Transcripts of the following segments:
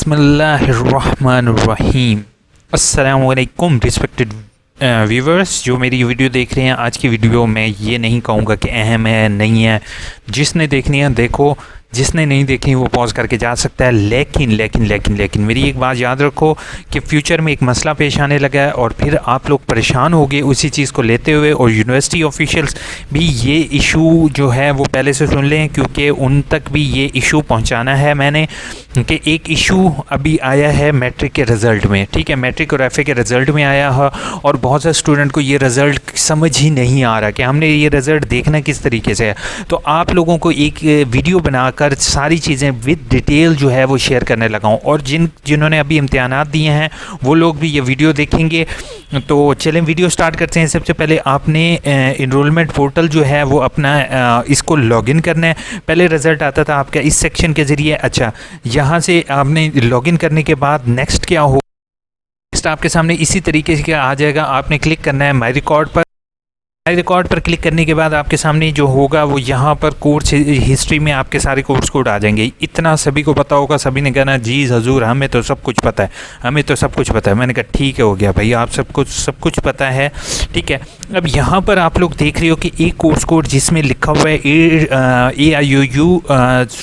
बिस्मिल्लाहिर्रहमानिर्रहीम। अस्सलामुअलैकुम respected viewers जो मेरी वीडियो देख रहे हैं। आज की वीडियो में ये नहीं कहूँगा कि अहम है नहीं है, जिसने देखनी है देखो, जिसने नहीं देखी वो पॉज करके जा सकता है। लेकिन मेरी एक बात याद रखो कि फ्यूचर में एक मसला पेश आने लगा है और फिर आप लोग परेशान हो गए उसी चीज़ को लेते हुए, और यूनिवर्सिटी ऑफिशियल्स भी ये इशू जो है वो पहले से सुन लें, क्योंकि उन तक भी ये इशू पहुंचाना है मैंने। कि एक इशू अभी आया है मैट्रिक के रिज़ल्ट में, ठीक है, मैट्रिक और एफ ए के रिज़ल्ट में आया है, और बहुत से स्टूडेंट को ये रिज़ल्ट समझ ही नहीं आ रहा कि हमने ये रिज़ल्ट देखना किस तरीके से है। तो आप लोगों को एक वीडियो बनाकर सारी चीज़ें विद डिटेल जो है वो शेयर करने लगा हूँ, और जिन्होंने अभी इम्तिहानात दिए हैं वो लोग भी ये वीडियो देखेंगे। तो चलें वीडियो स्टार्ट करते हैं। सबसे पहले आपने इनरोलमेंट पोर्टल जो है वो अपना इसको लॉगिन करना है। पहले रिज़ल्ट आता था आपका इस सेक्शन के ज़रिए। अच्छा, यहाँ से आपने लॉगिन करने के बाद नेक्स्ट क्या हो, नेक्स्ट आपके सामने इसी तरीके से आ जाएगा। आपने क्लिक करना है माई रिकॉर्ड पर। माई रिकॉर्ड पर क्लिक करने के बाद आपके सामने जो होगा वो यहाँ पर कोर्स हिस्ट्री में आपके सारे कोर्स कोड आ जाएंगे। इतना सभी को पता होगा, सभी ने कहना जी हजूर हमें तो सब कुछ पता है, हमें तो सब कुछ पता है। मैंने कहा ठीक है, हो गया भाई, आप सब कुछ पता है, ठीक है। अब यहाँ पर आप लोग देख रहे हो कि एक कोर्स कोड जिसमें लिखा हुआ है AIOU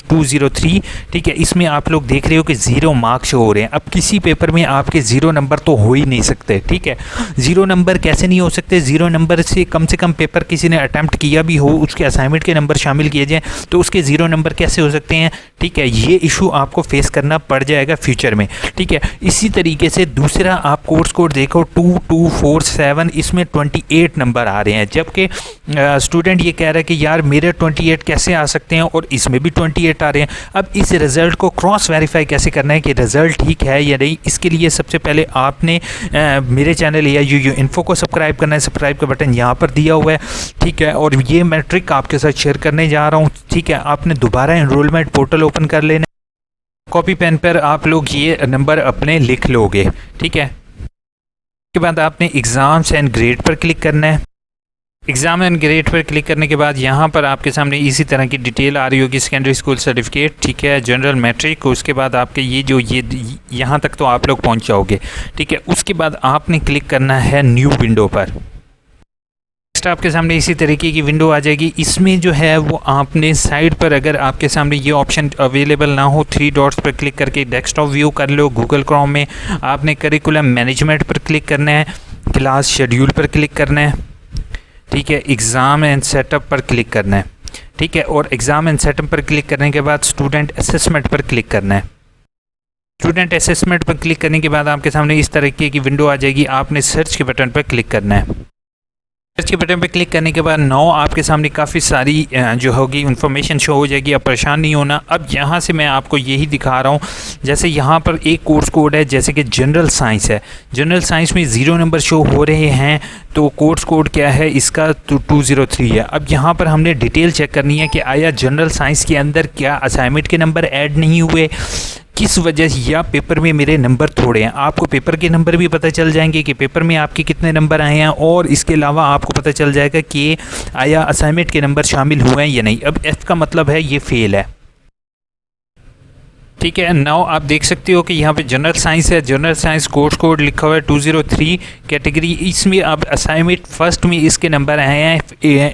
203, ठीक है, इसमें आप लोग देख रहे हो कि 0 मार्क्स हो रहे हैं। अब किसी पेपर में आपके 0 नंबर तो हो ही नहीं सकते, ठीक है। 0 नंबर कैसे नहीं हो सकते? 0 नंबर से कम पेपर किसी ने अटैम्प्ट किया भी हो, उसके असाइनमेंट के नंबर शामिल किए जाएँ तो उसके 0 नंबर कैसे हो सकते हैं, ठीक है। ये इशू आपको फेस करना पड़ जाएगा फ्यूचर में, ठीक है। इसी तरीके से दूसरा आप कोर्स कोड देखो 2247, इसमें 28 नंबर आ रहे हैं, जबकि स्टूडेंट ये कह रहा है कि यार मेरे 28 कैसे आ सकते हैं और इसमें भी 28 आ रहे हैं। अब इस रिज़ल्ट को क्रॉस वेरीफाई कैसे करना है कि रिज़ल्ट ठीक है या नहीं, इसके लिए सबसे पहले आपने मेरे चैनल AIOU इन्फो को सब्सक्राइब करना है। सब्सक्राइब का बटन यहाँ पर दिया हुआ है, ठीक है, और ये मैं ट्रिक आपके साथ शेयर करने जा रहा हूँ, ठीक है। आपने दोबारा एनरोलमेंट पोर्टल ओपन कर लेना, कॉपी पेन पर आप लोग ये नंबर अपने लिख लोगे, ठीक है। उसके बाद आपने एग्ज़ाम्स एंड ग्रेड पर क्लिक करना है। एग्ज़ाम एंड ग्रेड पर क्लिक करने के बाद यहाँ पर आपके सामने इसी तरह की डिटेल आ रही होगी, सेकेंडरी स्कूल सर्टिफिकेट, ठीक है, जनरल मैट्रिक। उसके बाद आपके ये यहाँ तक तो आप लोग पहुँच जाओगे, ठीक है। उसके बाद आपने क्लिक करना है न्यू विंडो पर। आपके सामने इसी तरीके की विंडो आ जाएगी। इसमें जो है वो आपने साइड पर, अगर आपके सामने ये ऑप्शन अवेलेबल ना हो, 3 डॉट्स पर क्लिक करके डेस्कटॉप व्यू कर लो। गूगल क्रोम में आपने करिकुलम मैनेजमेंट पर क्लिक करना है, क्लास शेड्यूल पर क्लिक करना है, ठीक है, एग्ज़ाम एंड सेटअप पर क्लिक करना है, ठीक है, और एग्ज़ाम एंड सेटअप पर क्लिक करने के बाद स्टूडेंट असेसमेंट पर क्लिक करना है। स्टूडेंट असेसमेंट पर क्लिक करने के बाद आपके सामने इस तरीके की विंडो आ जाएगी। आपने सर्च के बटन पर क्लिक करना है। सर्च के बटन पर क्लिक करने के बाद आपके सामने काफ़ी सारी जो होगी इन्फॉर्मेशन शो हो जाएगी। अब परेशान नहीं होना। अब यहाँ से मैं आपको यही दिखा रहा हूँ, जैसे यहाँ पर एक कोर्स कोड है, जैसे कि जनरल साइंस है। जनरल साइंस में 0 नंबर शो हो रहे हैं, तो कोर्स कोड क्या है इसका, तो 203 है। अब यहाँ पर हमने डिटेल चेक करनी है कि आया जनरल साइंस के अंदर क्या असाइनमेंट के नंबर ऐड नहीं हुए, किस वजह से, या पेपर में मेरे नंबर थोड़े हैं। आपको पेपर के नंबर भी पता चल जाएंगे कि पेपर में आपके कितने नंबर आए हैं, और इसके अलावा आपको पता चल जाएगा कि आया असाइनमेंट के नंबर शामिल हुए हैं या नहीं। अब F का मतलब है ये फेल है, ठीक है। नाउ आप देख सकते हो कि यहाँ पे जनरल साइंस है, जनरल साइंस कोर्स कोड लिखा हुआ है 203 कैटेगरी। इसमें अब असाइनमेंट फर्स्ट में इसके नंबर आए हैं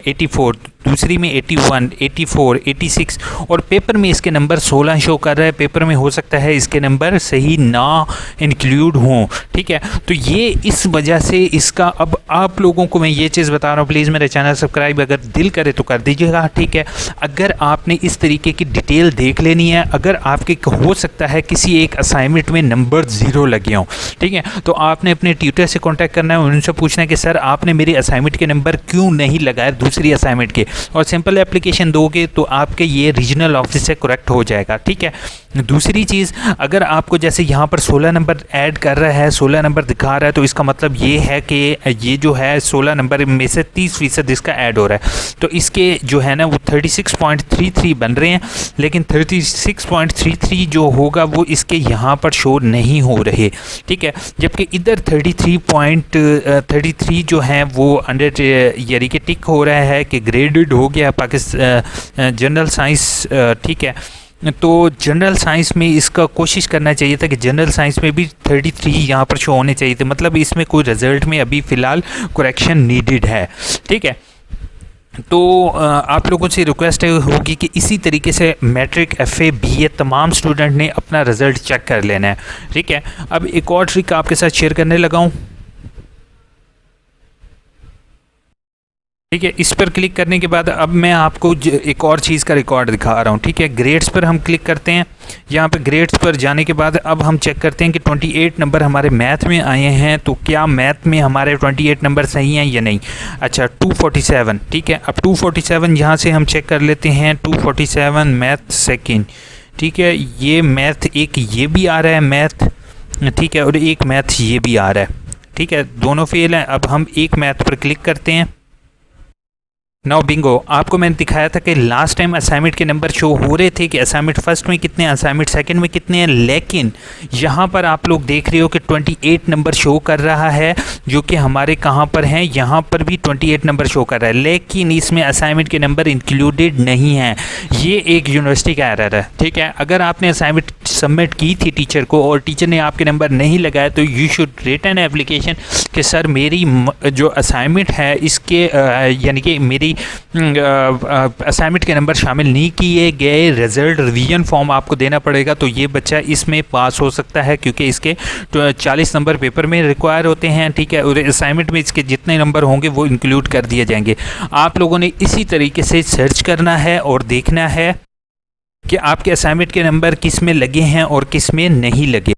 84, दूसरी में 81, 84, 86, और पेपर में इसके नंबर 16 शो कर रहा है। पेपर में हो सकता है इसके नंबर सही ना इंक्लूड हों, ठीक है। तो ये इस वजह से इसका, अब आप लोगों को मैं ये चीज़ बता रहा हूँ, प्लीज़ मेरे चैनल सब्सक्राइब अगर दिल करे तो कर दीजिएगा, ठीक है। अगर आपने इस तरीके की डिटेल देख लेनी है, अगर आपके हो सकता है किसी एक असाइनमेंट में नंबर 0 लगे हों, ठीक है, तो आपने अपने ट्यूटर से कॉन्टैक्ट करना है, उनसे पूछना है कि सर आपने मेरे असाइनमेंट के नंबर क्यों नहीं लगाए दूसरी असाइनमेंट के, और सिंपल एप्लीकेशन दोगे तो आपके ये रीजनल ऑफिस से करेक्ट हो जाएगा, ठीक है। दूसरी चीज़, अगर आपको जैसे यहाँ पर 16 नंबर ऐड कर रहा है, 16 नंबर दिखा रहा है, तो इसका मतलब ये है कि ये जो है 16 नंबर में से 30% इसका ऐड हो रहा है। तो इसके जो है ना वो 36.33 बन रहे हैं, लेकिन 36.33 जो होगा वो इसके यहाँ पर शो नहीं हो रहे, ठीक है। जबकि इधर 33.33 जो है वो अंडर यानी कि टिक हो रहा है कि ग्रेडेड हो गया पाकिस्तान जनरल साइंस, ठीक है। तो जनरल साइंस में इसका कोशिश करना चाहिए था कि जनरल साइंस में भी 33 यहाँ पर शो होने चाहिए थे, मतलब इसमें कोई रिजल्ट में अभी फ़िलहाल करेक्शन नीडेड है। ठीक है, तो आप लोगों से रिक्वेस्ट होगी कि इसी तरीके से मैट्रिक, एफए, बीए तमाम स्टूडेंट ने अपना रिज़ल्ट चेक कर लेना है। ठीक है, अब एक और ट्रिक आपके साथ शेयर करने लगा हूँ। ठीक है, इस पर क्लिक करने के बाद अब मैं आपको एक और चीज़ का रिकॉर्ड दिखा रहा हूँ। ठीक है, ग्रेड्स पर हम क्लिक करते हैं। यहाँ पे ग्रेड्स पर जाने के बाद अब हम चेक करते हैं कि 28 नंबर हमारे मैथ में आए हैं, तो क्या मैथ में हमारे 28 नंबर सही हैं या नहीं। अच्छा, 247। ठीक है, अब 247 यहाँ से हम चेक कर लेते हैं। 247 मैथ सेकेंड। ठीक है, ये मैथ एक ये भी आ रहा है मैथ, ठीक है, और एक मैथ ये भी आ रहा है। ठीक है, दोनों फेल हैं। अब हम एक मैथ पर क्लिक करते हैं। नाउ बिंगो, आपको मैंने दिखाया था कि लास्ट टाइम असाइनमेंट के नंबर शो हो रहे थे कि असाइनमेंट फर्स्ट में कितने, असाइनमेंट सेकंड में कितने हैं, लेकिन यहाँ पर आप लोग देख रहे हो कि 28 नंबर शो कर रहा है, जो कि हमारे कहाँ पर हैं, यहाँ पर भी 28 नंबर शो कर रहा है, लेकिन इसमें असाइनमेंट के नंबर इंक्लूडेड नहीं हैं। ये एक यूनिवर्सिटी का एरर है। ठीक है, अगर आपने असाइनमेंट सबमिट की थी टीचर को और टीचर ने आपके नंबर नहीं लगाया, तो यू शुड रिटन एप्लीकेशन कि सर मेरी जो असाइनमेंट है इसके यानी कि मेरी असाइनमेंट के नंबर शामिल नहीं किए गए, रिजल्ट रिवीजन फॉर्म आपको देना पड़ेगा, तो ये बच्चा इसमें पास हो सकता है, क्योंकि इसके 40 नंबर पेपर में रिक्वायर होते हैं। ठीक है, और असाइनमेंट में इसके जितने नंबर होंगे वो इंक्लूड कर दिए जाएंगे। आप लोगों ने इसी तरीके से सर्च करना है और देखना है कि आपके असाइनमेंट के नंबर किस में लगे हैं और किस में नहीं लगे।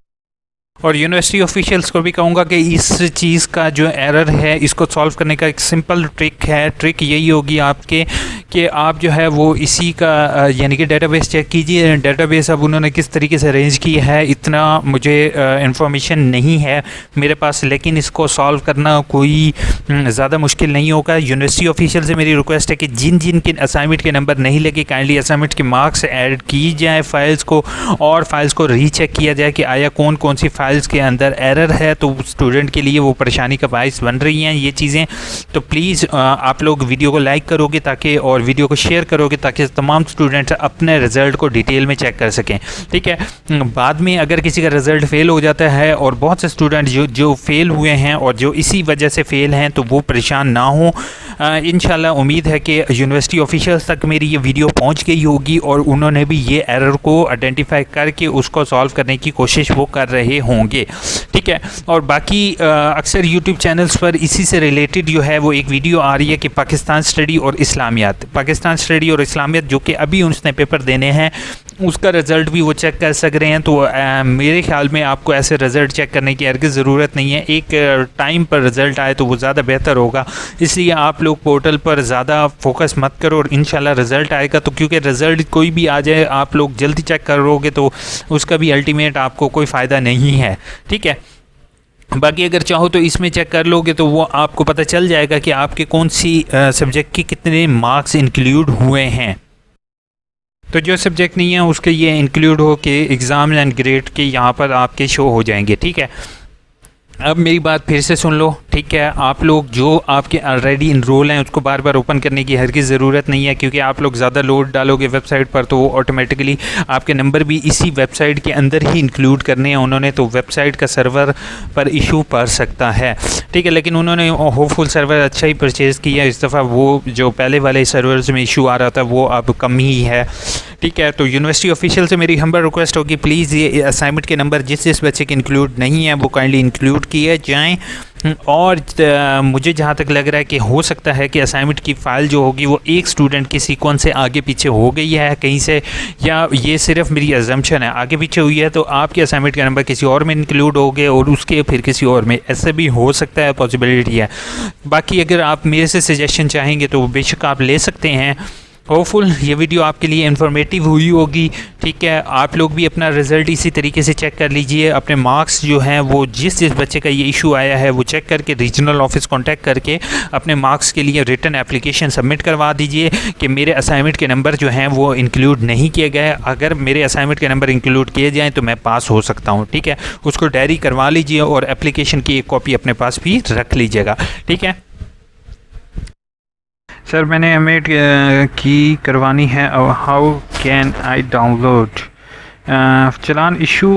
और यूनिवर्सिटी ऑफिशियल्स को भी कहूँगा कि इस चीज़ का जो एरर है इसको सॉल्व करने का एक सिंपल ट्रिक है। ट्रिक यही होगी आपके कि आप जो है वो इसी का यानी कि डेटाबेस चेक कीजिए। डेटाबेस अब उन्होंने किस तरीके से अरेंज की है इतना मुझे इंफॉर्मेशन नहीं है मेरे पास, लेकिन इसको सॉल्व करना कोई ज़्यादा मुश्किल नहीं होगा। यूनिवर्सिटी ऑफिशियल से मेरी रिक्वेस्ट है कि जिन जिन के असाइनमेंट के नंबर नहीं लगे, काइंडली असाइनमेंट के मार्क्स ऐड की जाए फाइल्स को, और फाइल्स को रीचेक किया जाए कि आया कौन कौन सी फाइल्स के अंदर एरर है, तो स्टूडेंट के लिए वो परेशानी का बायस बन रही हैं ये चीज़ें। तो प्लीज़ आप लोग वीडियो को लाइक करोगे ताकि, और वीडियो को शेयर करोगे ताकि तमाम स्टूडेंट्स अपने रिज़ल्ट को डिटेल में चेक कर सकें। ठीक है, बाद में अगर किसी का रिज़ल्ट फेल हो जाता है, और बहुत से स्टूडेंट जो फेल हुए हैं और जो इसी वजह से फेल हैं, तो वो परेशान ना हो। इंशाल्लाह उम्मीद है कि यूनिवर्सिटी ऑफिशियल्स तक मेरी ये वीडियो पहुंच गई होगी और उन्होंने भी ये एरर को आइडेंटिफाई करके उसको सॉल्व करने की कोशिश वो कर रहे होंगे। ठीक है, और बाकी अक्सर यूट्यूब चैनल्स पर इसी से रिलेटेड जो है वो एक वीडियो आ रही है कि पाकिस्तान स्टडी और इस्लामियात, पाकिस्तान स्टडी और इस्लामियात जो कि अभी उसने पेपर देने हैं उसका रिज़ल्ट भी वो चेक कर सक रहे हैं। तो मेरे ख्याल में आपको ऐसे रिज़ल्ट चेक करने की हरगिज़ ज़रूरत नहीं है। एक टाइम पर रिज़ल्ट आए तो वो ज़्यादा बेहतर होगा, इसलिए आप लोग पोर्टल पर ज़्यादा फोकस मत करो और इंशाल्लाह रिज़ल्ट आएगा। तो क्योंकि रिज़ल्ट कोई भी आ जाए आप लोग जल्दी चेक करोगे तो उसका भी अल्टीमेट आपको कोई फ़ायदा नहीं है। ठीक है, बाकी अगर चाहो तो इसमें चेक कर लोगे तो वो आपको पता चल जाएगा कि आपके कौन सी सब्जेक्ट के कितने मार्क्स इंक्लूड हुए हैं। तो जो सब्जेक्ट नहीं है उसके ये इंक्लूड हो के एग्ज़ाम एंड ग्रेड के यहाँ पर आपके शो हो जाएंगे। ठीक है, अब मेरी बात फिर से सुन लो। ठीक है, आप लोग जो आपके ऑलरेडी इनरोल हैं उसको बार बार ओपन करने की हर की ज़रूरत नहीं है, क्योंकि आप लोग ज़्यादा लोड डालोगे वेबसाइट पर तो वो ऑटोमेटिकली आपके नंबर भी इसी वेबसाइट के अंदर ही इंक्लूड करने हैं उन्होंने, तो वेबसाइट का सर्वर पर इशू पड़ सकता है। ठीक है, लेकिन उन्होंने होपफुल सर्वर अच्छा ही परचेज़ किया इस दफ़ा। वो जो पहले वाले सर्वर्स में इशू आ रहा था वो अब कम ही है। ठीक है, तो यूनिवर्सिटी ऑफिशियल से मेरी हम्बल रिक्वेस्ट होगी प्लीज़ ये असाइनमेंट के नंबर जिस बच्चे के इंक्लूड नहीं है वो काइंडली इंक्लूड किए जाएँ। और मुझे जहाँ तक लग रहा है कि हो सकता है कि असाइनमेंट की फ़ाइल जो होगी वो एक स्टूडेंट के सीक्वेंस से आगे पीछे हो गई है कहीं से, या ये सिर्फ मेरी अजम्पशन है, आगे पीछे हुई है तो आपके असाइनमेंट का नंबर किसी और में इंक्लूड हो गए और उसके फिर किसी और में, ऐसे भी हो सकता है, पॉसिबिलिटी है। बाकी अगर आप मेरे से सजेशन चाहेंगे तो बेशक आप ले सकते हैं। होपफुल ये वीडियो आपके लिए इन्फॉर्मेटिव हुई होगी। ठीक है, आप लोग भी अपना रिज़ल्ट इसी तरीके से चेक कर लीजिए। अपने मार्क्स जो हैं वो जिस बच्चे का ये इशू आया है वो चेक करके रीजनल ऑफिस कांटेक्ट करके अपने मार्क्स के लिए रिटन एप्लीकेशन सबमिट करवा दीजिए कि मेरे असाइनमेंट के नंबर जो हैं वो इंक्लूड नहीं किए गए। अगर मेरे असाइनमेंट के नंबर इंक्लूड किए जाएँ तो मैं पास हो सकता हूँ। ठीक है, उसको डायरी करवा लीजिए और एप्लीकेशन की एक कॉपी अपने पास भी रख लीजिएगा। ठीक है, सर मैंने एमएड की करवानी है, how can I download? Challan issue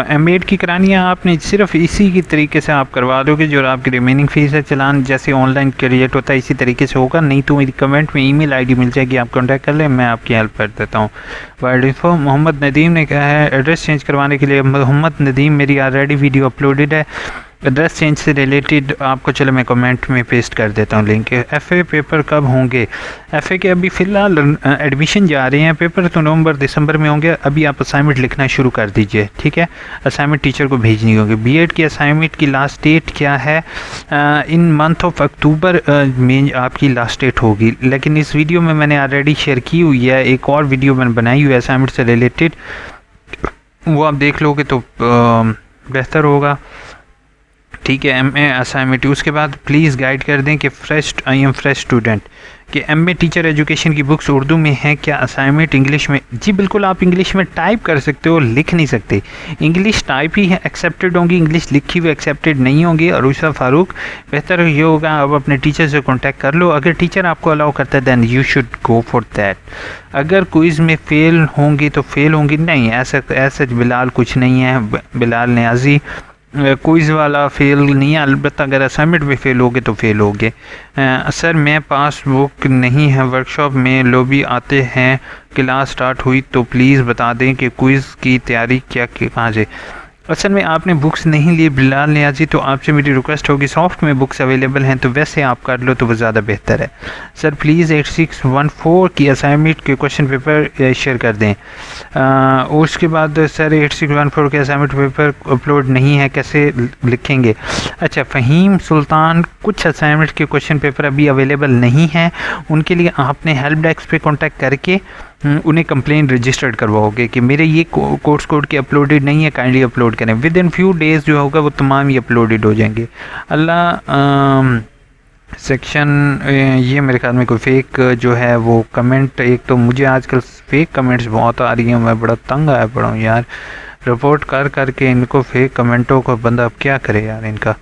MEd की करानी है आपने, सिर्फ इसी की तरीके से आप करवा दोगे, जो आपकी रिमेनिंग फ़ीस है चलान जैसे ऑनलाइन क्रिएट होता है इसी तरीके से होगा। नहीं तो मेरी कमेंट में ईमेल आईडी मिल जाएगी, आप कांटेक्ट कर लें, मैं आपकी हेल्प कर देता हूँ। वर्ड इन्फो मोहम्मद नदीम ने कहा है एड्रेस चेंज करवाने के लिए। मोहम्मद नदीम मेरी ऑलरेडी वीडियो अपलोडेड है एड्रेस चेंज से रिलेटेड आपको, चलो मैं कमेंट में पेस्ट कर देता हूँ लिंक। एफए पेपर कब होंगे? एफए के अभी फ़िलहाल एडमिशन जा रहे हैं, पेपर तो नवंबर दिसंबर में होंगे। अभी आप असाइनमेंट लिखना शुरू कर दीजिए, ठीक है? असाइनमेंट टीचर को भेजनी होगी। बीएड की असाइनमेंट की लास्ट डेट क्या है? इन मंथ ऑफ अक्टूबर में आपकी लास्ट डेट होगी, लेकिन इस वीडियो में मैंने ऑलरेडी शेयर की हुई है, एक और वीडियो मैंने बनाई हुई है असाइनमेंट से रिलेटेड, वो आप देख लोगे तो बेहतर होगा, ठीक है? एमए असाइनमेंट उसके बाद प्लीज़ गाइड कर दें कि आई एम फ्रेश स्टूडेंट कि एमए टीचर एजुकेशन की बुक्स उर्दू में हैं क्या? असाइनमेंट इंग्लिश में? जी बिल्कुल, आप इंग्लिश में टाइप कर सकते हो, लिख नहीं सकते। इंग्लिश टाइप ही है एक्सेप्टेड होंगी, इंग्लिश लिखी हुई एक्सेप्टेड नहीं होंगी। अरूशा फ़ारूक, बेहतर ये होगा आप अपने टीचर से कॉन्टैक्ट कर लो, अगर टीचर आपको अलाउ करता है then you should go for that. अगर क्विज़ में फ़ेल होंगी तो फ़ेल होंगी, नहीं ऐसा बिलाल कुछ नहीं है, बिलाल न्याजी क्विज़ वाला फ़ेल नहीं है, अलबत्ता अगर असाइनमेंट में फ़ेल होगे तो फ़ेल होगे। सर मैं पासबुक नहीं है, वर्कशॉप में लॉबी आते हैं, क्लास स्टार्ट हुई तो प्लीज़ बता दें कि क्विज़ की तैयारी क्या कहाँ से? असल में आपने बुक्स नहीं ली बिलाल नियाजी, तो आपसे मेरी रिक्वेस्ट होगी सॉफ्ट में बुक्स अवेलेबल हैं तो वैसे आप कर लो तो वो ज़्यादा बेहतर है। सर प्लीज़ 8614 की असाइनमेंट के क्वेश्चन पेपर शेयर कर दें। उसके बाद सर 8614 के असाइनमेंट पेपर अपलोड नहीं है, कैसे लिखेंगे? अच्छा, फ़हीम सुल्तान, कुछ असाइनमेंट के क्वेश्चन पेपर अभी अवेलेबल नहीं हैं, उनके लिए आपने हेल्प डेस्क पे कॉन्टैक्ट करके उन्हें कंप्लेन रजिस्टर्ड करवाओगे कि मेरे ये कोर्स कोड के अपलोडेड नहीं है, काइंडली अपलोड करें। विद इन फ्यू डेज़ जो होगा वो तमाम ही अपलोडेड हो जाएंगे। अल्लाह सेक्शन ये मेरे ख्याल में कोई फेक जो है वो कमेंट, एक तो मुझे आजकल फेक कमेंट्स बहुत आ रही हैं, मैं बड़ा तंग आया पड़ा हूँ यार, रिपोर्ट कर करके इनको फेक कमेंटों को बंदा अब क्या करे यार इनका।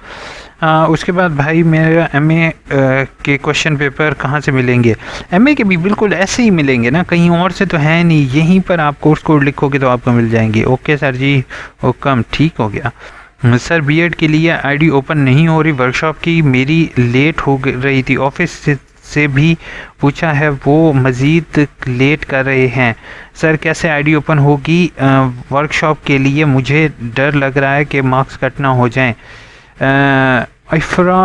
उसके बाद भाई मेरा एमए के क्वेश्चन पेपर कहाँ से मिलेंगे? एमए के भी बिल्कुल ऐसे ही मिलेंगे ना, कहीं और से तो है नहीं, यहीं पर आप कोर्स कोड लिखोगे तो आपको मिल जाएंगे। ओके सर जी, ओकम, ठीक हो गया। सर बीएड के लिए आईडी ओपन नहीं हो रही, वर्कशॉप की मेरी लेट हो रही थी, ऑफिस से भी पूछा है वो मज़ीद लेट कर रहे हैं। सर कैसे आईडी ओपन होगी वर्कशॉप के लिए? मुझे डर लग रहा है कि मार्क्स कट ना हो जाएं। इफ़रा,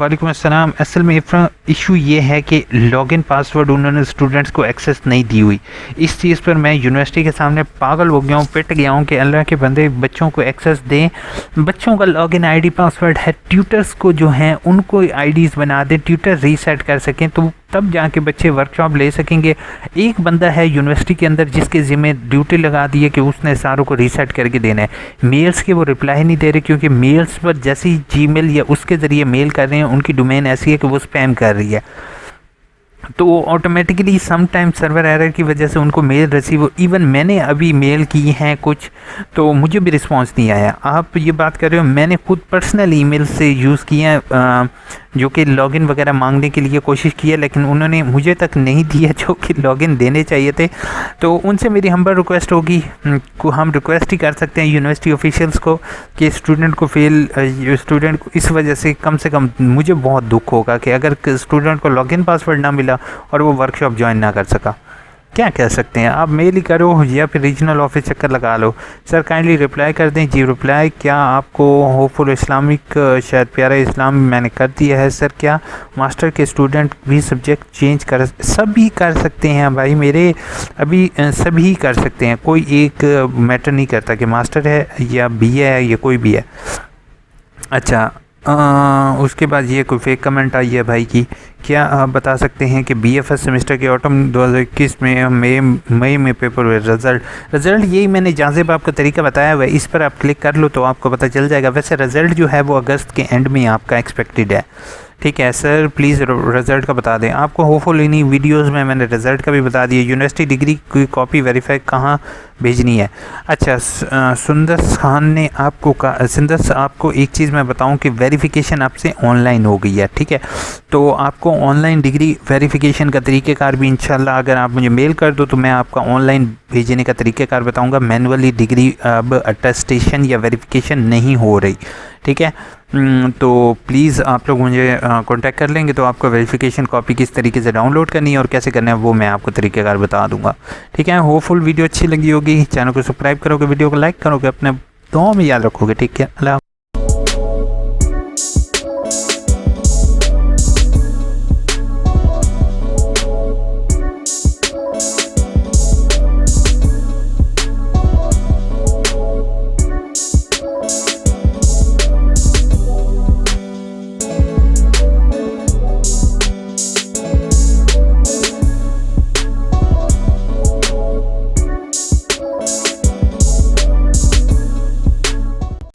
वालेकुम अस्सलाम। असल में इफ़रा इशू ये है कि लॉगिन पासवर्ड उन्होंने स्टूडेंट्स को एक्सेस नहीं दी हुई। इस चीज़ पर मैं यूनिवर्सिटी के सामने पागल हो गया हूँ, पिट गया हूँ कि अल्लाह के बंदे बच्चों को एक्सेस दें। बच्चों का लॉगिन आईडी पासवर्ड है, ट्यूटर्स को जो हैं उनको आईडीज़ बना दें, ट्यूटर रीसेट कर सकें तो तब जाके बच्चे वर्कशॉप ले सकेंगे। एक बंदा है यूनिवर्सिटी के अंदर जिसके ज़िम्मे ड्यूटी लगा दी है कि उसने सारों को रीसेट करके देना है। मेल्स के वो रिप्लाई नहीं दे रहे, क्योंकि मेल्स पर जैसे ही जीमेल या उसके ज़रिए मेल कर रहे हैं उनकी डोमेन ऐसी है कि वो स्पैम कर रही है, तो automatically some time server error की वजह से उनको मेल रिसीव, इवन मैंने अभी मेल की हैं कुछ तो मुझे भी रिस्पांस नहीं आया। आप ये बात कर रहे हो, मैंने खुद पर्सनल ईमेल से यूज़ किए हैं जो कि लॉगिन वगैरह मांगने के लिए कोशिश की है, लेकिन उन्होंने मुझे तक नहीं दिया जो कि लॉगिन देने चाहिए थे। तो उनसे मेरी हम्बल रिक्वेस्ट होगी, हम रिक्वेस्ट ही कर सकते हैं यूनिवर्सिटी ऑफिशियल्स को कि स्टूडेंट को इस वजह से कम मुझे बहुत दुख होगा कि अगर स्टूडेंट को लॉगिन पासवर्ड ना मिला और वो वर्कशॉप ज्वाइन ना कर सका। क्या कह सकते हैं, आप मेल ही करो या फिर रीजनल ऑफिस चक्कर लगा लो। सर काइंडली रिप्लाई कर दें। जी रिप्लाई क्या आपको होपफुल इस्लामिक शायद प्यारा इस्लाम मैंने कर दिया है। सर क्या मास्टर के स्टूडेंट भी सब्जेक्ट चेंज कर, सभी कर सकते हैं भाई मेरे, अभी सभी कर सकते हैं, कोई एक मैटर नहीं करता कि मास्टर है या बीए है या कोई भी है। अच्छा उसके बाद ये कोई फेक कमेंट आई है भाई की, क्या आप बता सकते हैं कि बीएफएस सेमेस्टर के ऑटम 2021 में मई में पेपर हुए, रिज़ल्ट यही मैंने जाज़िब आपको तरीका बताया हुआ है, इस पर आप क्लिक कर लो तो आपको पता चल जाएगा। वैसे रिज़ल्ट जो है वो अगस्त के एंड में आपका एक्सपेक्टेड है, ठीक है सर, प्लीज़ रिज़ल्ट का बता दें। आपको होपफुल इन्हीं वीडियोस में मैंने रिज़ल्ट का भी बता दिया। यूनिवर्सिटी डिग्री की कॉपी वेरीफाई कहाँ भेजनी है? अच्छा, सुंदर खान ने आपको कहा, सुंदर आपको एक चीज़ मैं बताऊं कि वेरिफिकेशन आपसे ऑनलाइन हो गई है, ठीक है। तो आपको ऑनलाइन डिग्री वेरिफिकेशन का तरीक़ेकार भी इंशाल्लाह अगर आप मुझे मेल कर दो तो मैं आपका ऑनलाइन भेजने का तरीक़ेकार बताऊँगा। मैनुअली डिग्री अब अटेस्टेशन या वेरिफिकेशन नहीं हो रही, ठीक है। तो प्लीज़ आप लोग मुझे कांटेक्ट कर लेंगे तो आपको वेरिफिकेशन कॉपी किस तरीके से डाउनलोड करनी है और कैसे करना है वो मैं आपको तरीक़ेकार बता दूंगा, ठीक है। होपफुल वीडियो अच्छी लगी होगी, चैनल को सब्सक्राइब करोगे, वीडियो को लाइक करोगे, अपने दुआओं में याद रखोगे, ठीक है। अल्लाह।